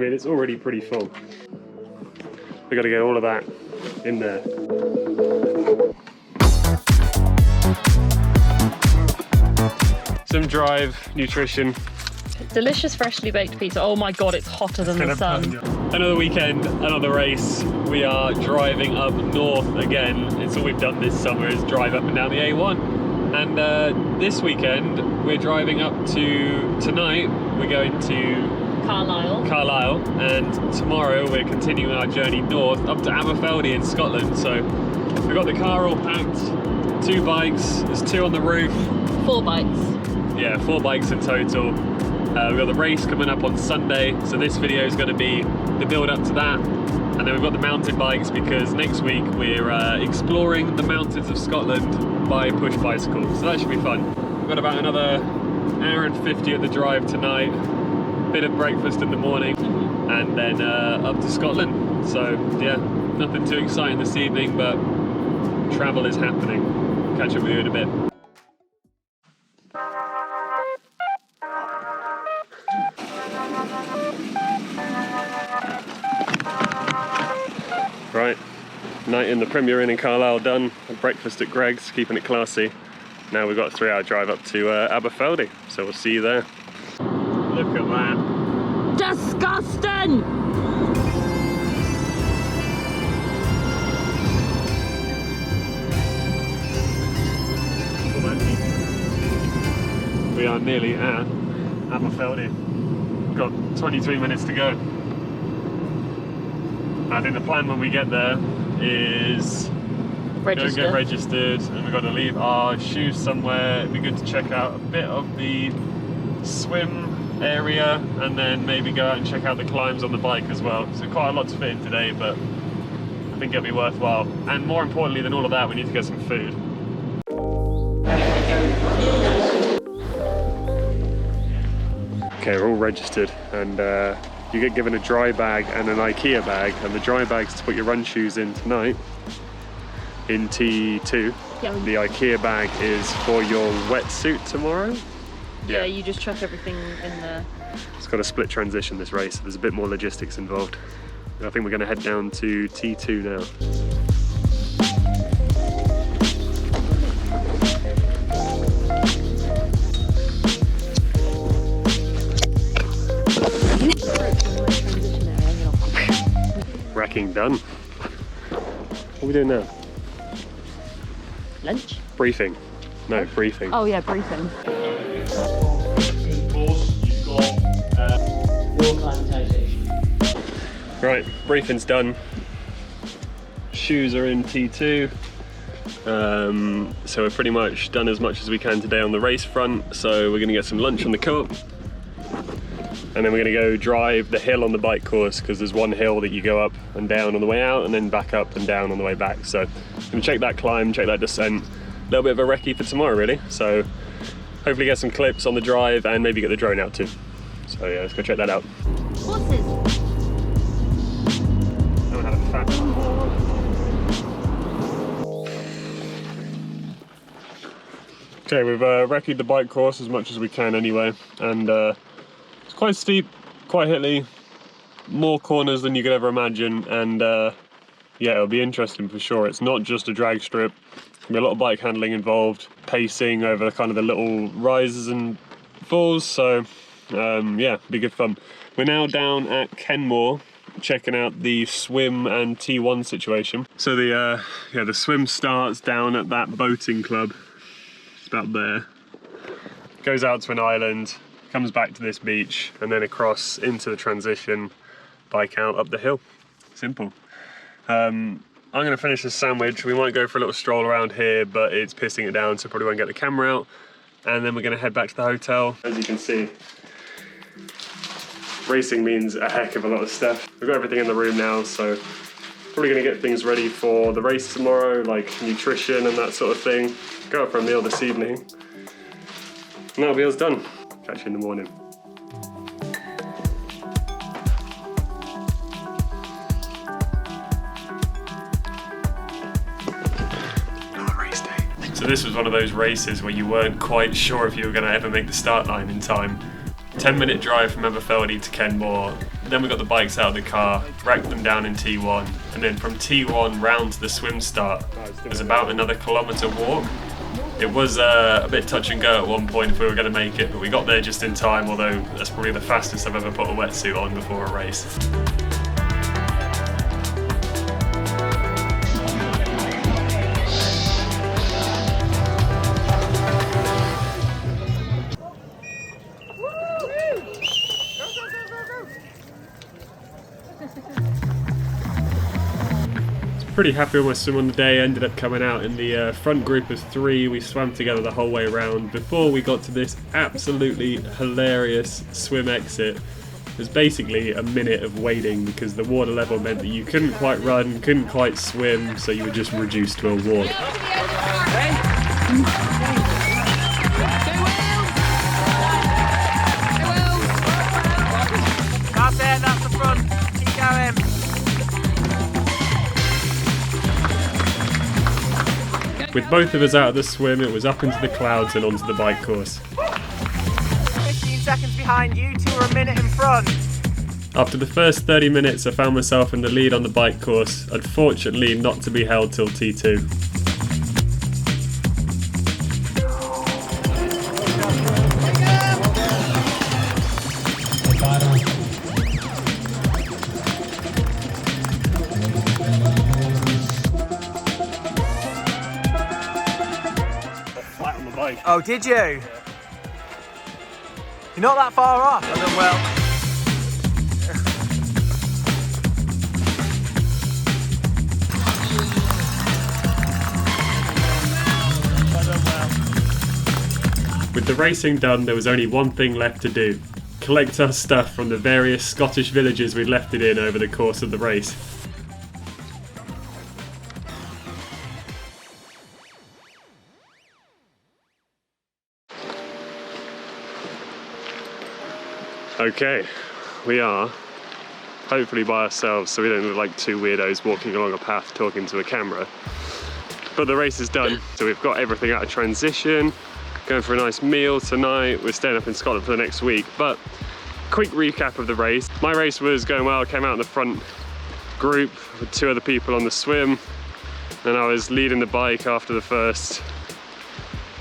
mean, it's already pretty full. We've got to get all of that in there. Some drive, nutrition. Delicious freshly baked pizza. Oh my god, it's hotter than the sun. Another weekend, another race. We are driving up north again. It's all we've done this summer is drive up and down the A1. And this weekend, we're driving up to, tonight, we're going to Carlisle, and tomorrow we're continuing our journey north up to Aberfeldy in Scotland. So we've got the car all packed, 2 bikes, there's 2 on the roof. 4 bikes. Yeah, 4 bikes in total. We've got the race coming up on Sunday, so this video is going to be the build up to that. And then we've got the mountain bikes because next week we're exploring the mountains of Scotland by push bicycle. So that should be fun. We've got about another hour and 50 at the drive tonight. Bit of breakfast in the morning, and then up to Scotland. So yeah, nothing too exciting this evening, but travel is happening. Catch up with you in a bit. Right, night in the Premier Inn in Carlisle done. Breakfast at Greg's, keeping it classy. Now we've got a 3-hour drive up to Aberfeldy, so we'll see you there. Look at that. Disgusting! We are nearly at Aberfeldy. We've got 23 minutes to go. I think the plan when we get there is go get registered, and we've got to leave our shoes somewhere. It'd be good to check out a bit of the swim area, and then maybe go out and check out the climbs on the bike as well. So quite a lot to fit in today, but I think it'll be worthwhile. And more importantly than all of that, we need to get some food. Okay, we're all registered, and you get given a dry bag and an IKEA bag, and the dry bag's to put your run shoes in tonight in T2. Yeah. The IKEA bag is for your wetsuit tomorrow. Yeah, you just chuck everything in there. It's got a split transition, this race. There's a bit more logistics involved. I think we're going to head down to T2 now. Racking done. What are we doing now? Lunch? Briefing. No, briefing. Oh yeah, briefing. Right, briefing's done. Shoes are in T2. So we're pretty much done as much as we can today on the race front. So we're gonna get some lunch on the Co-op. And then we're gonna go drive the hill on the bike course, because there's one hill that you go up and down on the way out, and then back up and down on the way back. So I'm gonna check that climb, check that descent. A little bit of a recce for tomorrow, really. So hopefully get some clips on the drive and maybe get the drone out too. So yeah, let's go check that out. Horses. Haven't had a fat Okay, we've recce'd the bike course as much as we can anyway, and it's quite steep, quite hilly, more corners than you could ever imagine, and yeah, it'll be interesting for sure. It's not just a drag strip. There'll be a lot of bike handling involved, pacing over kind of the little rises and falls, so yeah, be good fun. We're now down at Kenmore, checking out the swim and T1 situation. So the swim starts down at that boating club. It's about there. Goes out to an island, comes back to this beach, and then across into the transition, bike out up the hill. Simple. I'm gonna finish this sandwich. We might go for a little stroll around here, but it's pissing it down, so probably won't get the camera out. And then we're gonna head back to the hotel. As you can see, racing means a heck of a lot of stuff. We've got everything in the room now, so probably gonna get things ready for the race tomorrow, like nutrition and that sort of thing. Go out for a meal this evening. And that'll be us done. Catch you in the morning. So this was one of those races where you weren't quite sure if you were going to ever make the start line in time. 10-minute drive from Aberfeldy to Kenmore. then we got the bikes out of the car, racked them down in T1, and then from T1 round to the swim start was about another kilometre walk. It was a bit touch and go at one point if we were going to make it, but we got there just in time, although that's probably the fastest I've ever put a wetsuit on before a race. Pretty happy with my swim on the day. Ended up coming out in the front group of 3. We swam together the whole way around before we got to this absolutely hilarious swim exit. It was basically a minute of waiting because the water level meant that you couldn't quite run, couldn't quite swim, so you were just reduced to a walk. That's it, that's the front. Keep going. With both of us out of the swim, it was up into the clouds and onto the bike course. 15 seconds behind you, 2 are a minute in front. After the first 30 minutes, I found myself in the lead on the bike course, unfortunately not to be held till T2. Oh, did you? Yeah. You're not that far off. I've done well. With the racing done, there was only one thing left to do. Collect our stuff from the various Scottish villages we'd left it in over the course of the race. Okay, we are hopefully by ourselves so we don't look like 2 weirdos walking along a path talking to a camera. But the race is done, so we've got everything out of transition, going for a nice meal tonight. We're staying up in Scotland for the next week, but quick recap of the race. My race was going well. I came out in the front group with 2 other people on the swim, and I was leading the bike after the first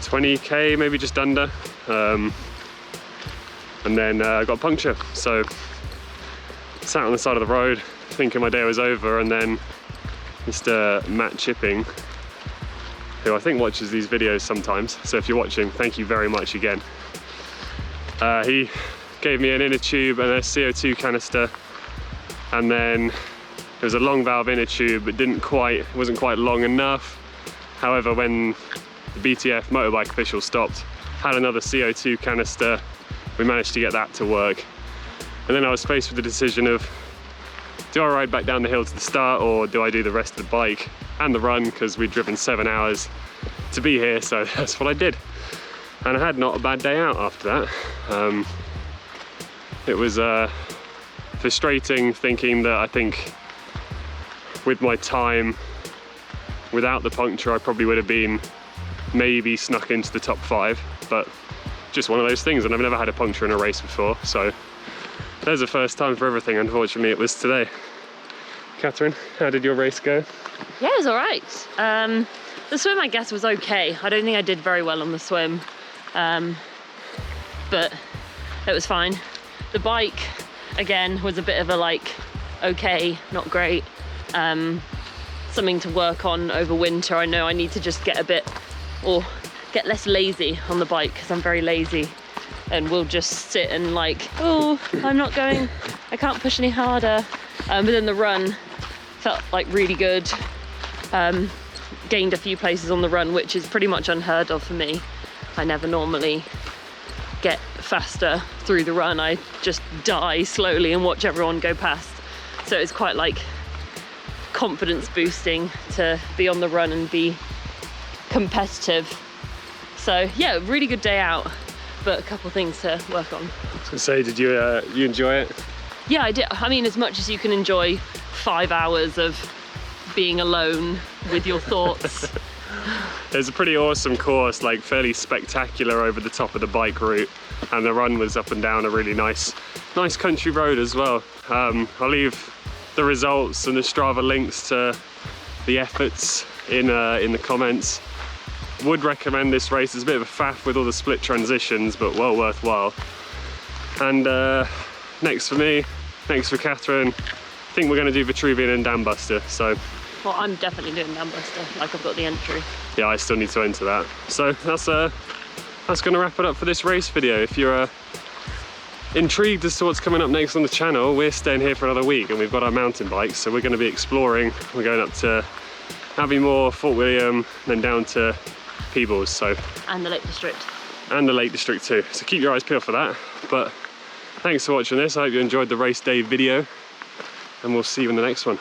20k, maybe just under. And then I got a puncture, so sat on the side of the road thinking my day was over, and then Mr. Matt Chipping, who I think watches these videos sometimes, so if you're watching, thank you very much again. He gave me an inner tube and a CO2 canister, and then it was a long valve inner tube, but wasn't quite long enough. However, when the BTF motorbike official stopped, had another CO2 canister. We managed to get that to work. And then I was faced with the decision of, do I ride back down the hill to the start, or do I do the rest of the bike and the run, because we'd driven 7 hours to be here, so that's what I did. And I had not a bad day out after that. It was frustrating thinking that I think with my time, without the puncture, I probably would have been maybe snuck into the top 5, but just one of those things, and I've never had a puncture in a race before, so there's a first time for everything. Unfortunately, it was today. Catherine, how did your race go? Yeah, it was all right. The swim, I guess, was okay. I don't think I did very well on the swim, but it was fine. The bike, again, was a bit of a okay, not great. Something to work on over winter. I know I need to just get get less lazy on the bike, because I'm very lazy and will just sit and oh, I'm not going, I can't push any harder. But then the run felt really good. Gained a few places on the run, which is pretty much unheard of for me. I never normally get faster through the run. I just die slowly and watch everyone go past. So it's quite confidence boosting to be on the run and be competitive. So yeah, really good day out, but a couple things to work on. I was gonna say, did you enjoy it? Yeah, I did. I mean, as much as you can enjoy 5 hours of being alone with your thoughts. It was a pretty awesome course, fairly spectacular over the top of the bike route, and the run was up and down a really nice Nice country road as well. I'll leave the results and the Strava links to the efforts in the comments. Would recommend this race. It's a bit of a faff with all the split transitions, but well worthwhile. And next for me, next for Catherine, I think we're going to do Vitruvian and Dambuster. So, well, I'm definitely doing Dambuster, like I've got the entry. Yeah, I still need to enter that. So that's going to wrap it up for this race video. If you're intrigued as to what's coming up next on the channel, we're staying here for another week and we've got our mountain bikes, so we're going to be exploring. We're going up to Aviemore, Fort William, then down to Peebles. So, and the Lake District. And the Lake District too. So keep your eyes peeled for that. But thanks for watching this. I hope you enjoyed the race day video, and we'll see you in the next one.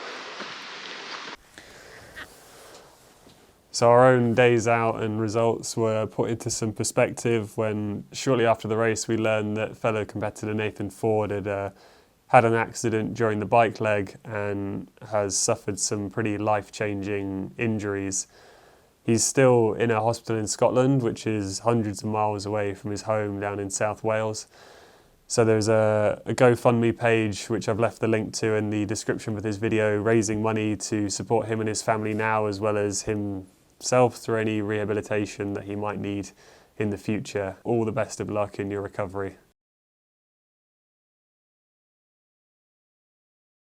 So our own days out and results were put into some perspective when shortly after the race we learned that fellow competitor Nathan Ford had had an accident during the bike leg and has suffered some pretty life-changing injuries. He's still in a hospital in Scotland, which is hundreds of miles away from his home down in South Wales. So there's a GoFundMe page, which I've left the link to in the description with this video, raising money to support him and his family now, as well as himself through any rehabilitation that he might need in the future. All the best of luck in your recovery.